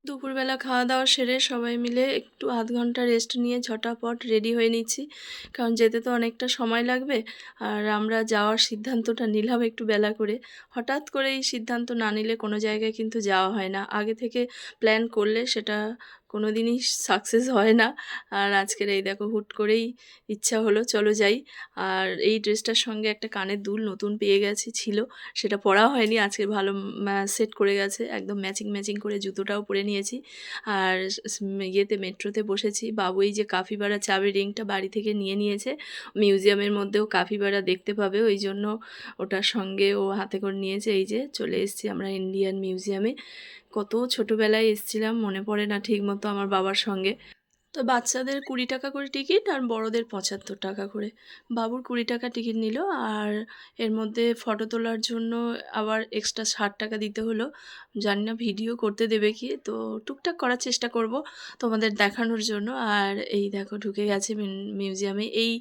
দুপুরবেলা খাওয়া-দাওয়া সেরে সবাই মিলে একটু আধ ঘন্টা রেস্ট নিয়ে ঝটাপট রেডি হয়ে নিচ্ছি। কারণ যেতে তো অনেকটা সময় লাগবে। আর আমরা যাওয়ার সিদ্ধান্তটা নিলাম একটু বেলা করে। হঠাৎ করে এই সিদ্ধান্ত না নিলে কোনো জায়গায় কিন্তু যাওয়া হয় না। আগে থেকে প্ল্যান করলে সেটা কোনোদিনই সাকসেস হয় না। আর আজকের এই দেখো হুট করেই ইচ্ছা হলো চলো যাই। আর এই ড্রেসটার সঙ্গে একটা কানের দুল নতুন পেয়ে গেছি ছিল। সেটা পরা হয়নি। আজকে ভালো সেট করে গেছে। একদম ম্যাচিং, ম্যাচিং করে জুতোটাও পরে নিয়েছি। আর ইয়েতে মেট্রোতে বসেছি। বাবু এই যে কাপিবারা চাবির রিংটা বাড়ি থেকে নিয়ে নিয়েছে। মিউজিয়ামের মধ্যেও কাপিবারা দেখতে পাবে। ওই জন্য ওটার সঙ্গে ও হাতে করে নিয়েছে। এই যে চলে এসেছি আমরা ইন্ডিয়ান মিউজিয়ামে। কত ছোটোবেলায় এসেছিলাম মনে পড়ে না ঠিকমতো আমার বাবার সঙ্গে। তো বাচ্চাদের 20 টাকা করে টিকিট আর বড়দের 75 টাকা করে। বাবুর 20 টাকা টিকিট নিল। আর এর মধ্যে ফটো তোলার জন্য আবার এক্সট্রা 60 টাকা দিতে হলো। জানি না ভিডিও করতে দেবে কি, তো টুকটাক করার চেষ্টা করব তোমাদের দেখানোর জন্য। আর এই দেখো ঢুকে গেছে মিউজিয়ামে। এই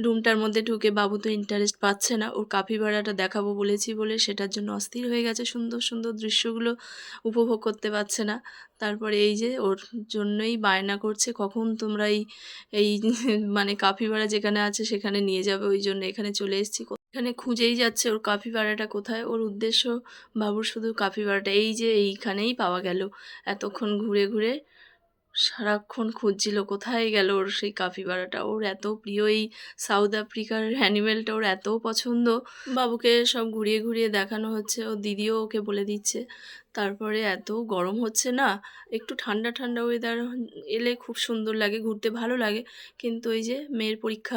রুমটার মধ্যে ঢুকে বাবু তো ইন্টারেস্ট পাচ্ছে না, ওর কাপিবারাটা দেখাবো বলেছি বলে সেটার জন্য অস্থির হয়ে গেছে। সুন্দর সুন্দর দৃশ্যগুলো উপভোগ করতে পারছে না। তারপরে এই যে ওর জন্যই বায়না করছে কখন তোমরা এই মানে কাপিবারা যেখানে আছে সেখানে নিয়ে যাবে। ওই জন্য এখানে চলে এসেছি। এখানে খুঁজেই যাচ্ছে ওর কাপিবারাটা কোথায়। ওর উদ্দেশ্য বাবুর শুধু কাপিবারাটা এই যে এইখানেই পাওয়া গেল। এতক্ষণ ঘুরে ঘুরে সারাক্ষণ খুঁজছিল কোথায় গেল ওর সেই কাপিবারাটা। ওর এত প্রিয় এই সাউথ আফ্রিকার অ্যানিমেলটা, ওর এত পছন্দ। বাবুকে সব ঘুরিয়ে ঘুরিয়ে দেখানো হচ্ছে, ও দিদিও ওকে বলে দিচ্ছে। তারপরে এত গরম হচ্ছে না, একটু ঠান্ডা ঠান্ডা ওয়েদার এলে খুব সুন্দর লাগে, ঘুরতে ভালো লাগে। কিন্তু ওই যে মেয়ের পরীক্ষা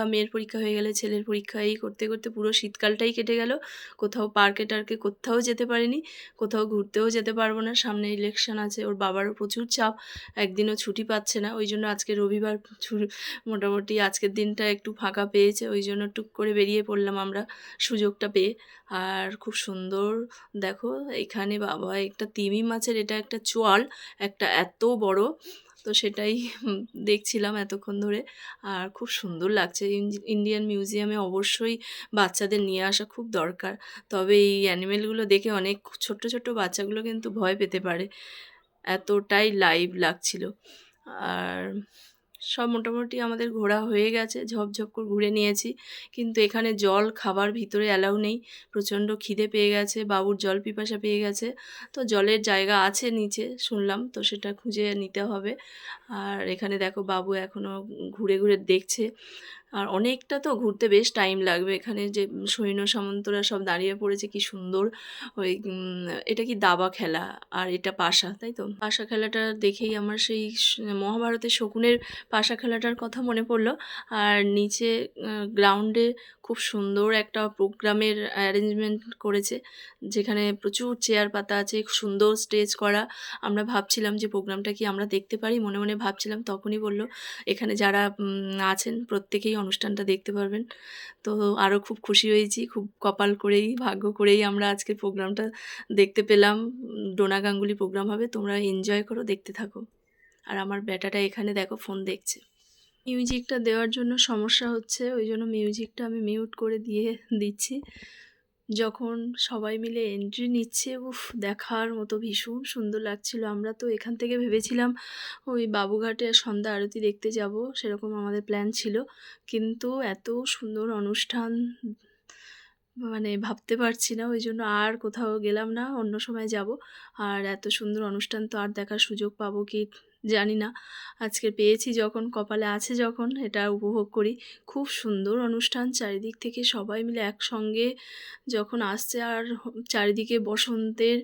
হয়ে গেলে ছেলের পরীক্ষা, এই করতে করতে পুরো শীতকালটাই কেটে গেল। কোথাও পার্কে টার্কে কোথাও যেতে পারিনি, কোথাও ঘুরতেও যেতে পারবো না। সামনে ইলেকশন আছে, ওর বাবারও প্রচুর চাপ, একদিনও ছুটি পাচ্ছে না। ওই জন্য আজকে রবিবার মোটামুটি আজকের দিনটা একটু ফাঁকা পেয়েছে, ওই জন্য টুক করে বেরিয়ে পড়লাম আমরা সুযোগটা পেয়ে। আর খুব সুন্দর দেখো এখানে বাবা একটা তিমি মাছের, এটা একটা চোয়াল, একটা এত বড়। তো সেটাই দেখছিলাম এতক্ষণ ধরে। আর খুব সুন্দর লাগছে। ইন্ডিয়ান মিউজিয়ামে অবশ্যই বাচ্চাদের নিয়ে আসা খুব দরকার। তবে এই অ্যানিমেলগুলো দেখে অনেক ছোট্ট ছোট্ট বাচ্চাগুলো কিন্তু ভয় পেতে পারে, এতটাই লাইভ লাগছিল। আর সব মোটামুটি আমাদের ঘোরা হয়ে গেছে, ঝপঝপ করে ঘুরে নিয়েছি। কিন্তু এখানে জল খাবার ভিতরে অ্যালাউ নেই। প্রচণ্ড খিদে পেয়ে গেছে, বাবুর জল পিপাসা পেয়ে গেছে। তো জলের জায়গা আছে নিচে শুনলাম, তো সেটা খুঁজে নিতে হবে। আর এখানে দেখো বাবু এখনও ঘুরে ঘুরে দেখছে। আর অনেকটা তো ঘুরতে বেশ টাইম লাগবে। এখানে যে সৈন্য সামন্তরা সব দাঁড়িয়ে পড়েছে কি সুন্দর। ওই এটা কি দাবা খেলা, আর এটা পাশা, তাই তো? পাশা খেলাটা দেখেই আমার সেই মহাভারতের শকুনের পাশা খেলাটার কথা মনে পড়লো। আর নিচে গ্রাউন্ডে খুব সুন্দর একটা প্রোগ্রামের অ্যারেঞ্জমেন্ট করেছে, যেখানে প্রচুর চেয়ার পাতা আছে, সুন্দর স্টেজ করা। আমরা ভাবছিলাম যে প্রোগ্রামটা কি আমরা দেখতে পারি, মনে মনে ভাবছিলাম। তখনই বলল এখানে যারা আছেন প্রত্যেকেই অনুষ্ঠানটা দেখতে পারবেন। তো আরও খুব খুশি হয়েছি, খুব কপাল করেই ভাগ্য করেই আমরা আজকের প্রোগ্রামটা দেখতে পেলাম। ডোনা গাঙ্গুলি প্রোগ্রাম হবে, তোমরা এনজয় করো, দেখতে থাকো। আর আমার ব্যাটাটা এখানে দেখো ফোন দেখছে। মিউজিকটা দেওয়ার জন্য সমস্যা হচ্ছে, ওই জন্য মিউজিকটা আমি মিউট করে দিয়ে দিচ্ছি। যখন সবাই মিলে এন্ট্রি নিচ্ছে, উফ দেখার মতো ভীষণ সুন্দর লাগছিল। আমরা তো এখান থেকে ভেবেছিলাম ওই বাবুঘাটে সন্ধ্যা আরতি দেখতে যাব, সেরকম আমাদের প্ল্যান ছিল। কিন্তু এত সুন্দর অনুষ্ঠান মানে ভাবতে পারছি না, ওই জন্য আর কোথাও গেলাম না, অন্য সময় যাব। আর এত সুন্দর অনুষ্ঠান তো আর দেখার সুযোগ পাবো কি জানি না। আজকে পেয়েছি যখন, কপালে আছে যখন, এটা উপভোগ করি। খুব সুন্দর অনুষ্ঠান, চারিদিক থেকে সবাই মিলে একসঙ্গে যখন আসছে। আর চারিদিকে বসন্তের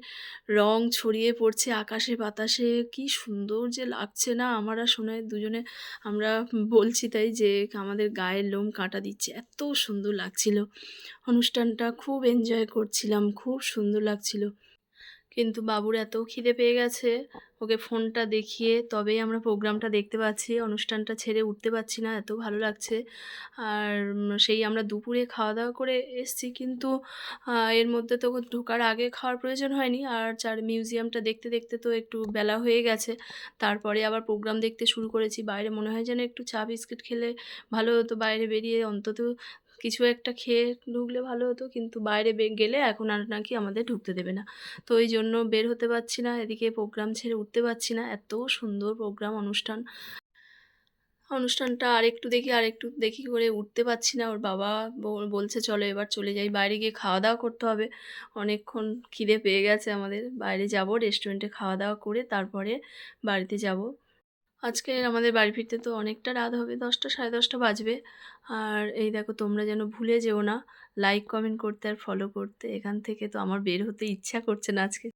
রং ছড়িয়ে পড়ছে আকাশে বাতাসে, কি সুন্দর যে লাগছে না। আমার আর সোনাই দুজনে আমরা বলছি তাই যে আমাদের গায়ের লোম কাঁটা দিচ্ছে, এত সুন্দর লাগছিল অনুষ্ঠানটা। খুব এনজয় করছিলাম, খুব সুন্দর লাগছিল। কিন্তু বাবুর এত খিদে পেয়ে গেছে, ওকে ফোনটা দেখিয়ে তবেই আমরা প্রোগ্রামটা দেখতে পাচ্ছি। অনুষ্ঠানটা ছেড়ে উঠতে পারছি না, এত ভালো লাগছে। আর সেই আমরা দুপুরে খাওয়া দাওয়া করে এসছি, কিন্তু এর মধ্যে তো ঢোকার আগে খাওয়ার প্রয়োজন হয়নি। আর মিউজিয়ামটা দেখতে দেখতে তো একটু বেলা হয়ে গেছে। তারপরে আবার প্রোগ্রাম দেখতে শুরু করেছি। বাইরে মনে হয় যেন একটু চা বিস্কিট খেলে ভালো হতো, বাইরে বেরিয়ে অন্তত কিছু একটা খেয়ে ঢুকলে ভালো হতো, কিন্তু বাইরে গেলে এখন আর নাকি আমাদের ঢুকতে দেবে না। তো এই জন্য বের হতে পারছি না, এদিকে প্রোগ্রাম ছেড়ে উঠতে পারছি না। এত সুন্দর প্রোগ্রাম, অনুষ্ঠানটা আরেকটু দেখি করে উঠতে পারছি না। ওর বাবা বলছে চলো এবার চলে যাই, বাইরে গিয়ে খাওয়া দাওয়া করতে হবে। অনেকক্ষণ খিদে পেয়ে গেছে আমাদের, বাইরে যাব, রেস্টুরেন্টে খাওয়া দাওয়া করে তারপরে বাড়িতে যাব। আজকে আমাদের বাড়ি ফিরতে তো অনেকটা রাত হবে, 10টা 10:30 বাজবে। আর এই দেখো, তোমরা যেন ভুলে যেও না লাইক কমেন্ট করতে আর ফলো করতে। এখান থেকে তো আমার বের হতে ইচ্ছা করছে না আজকে।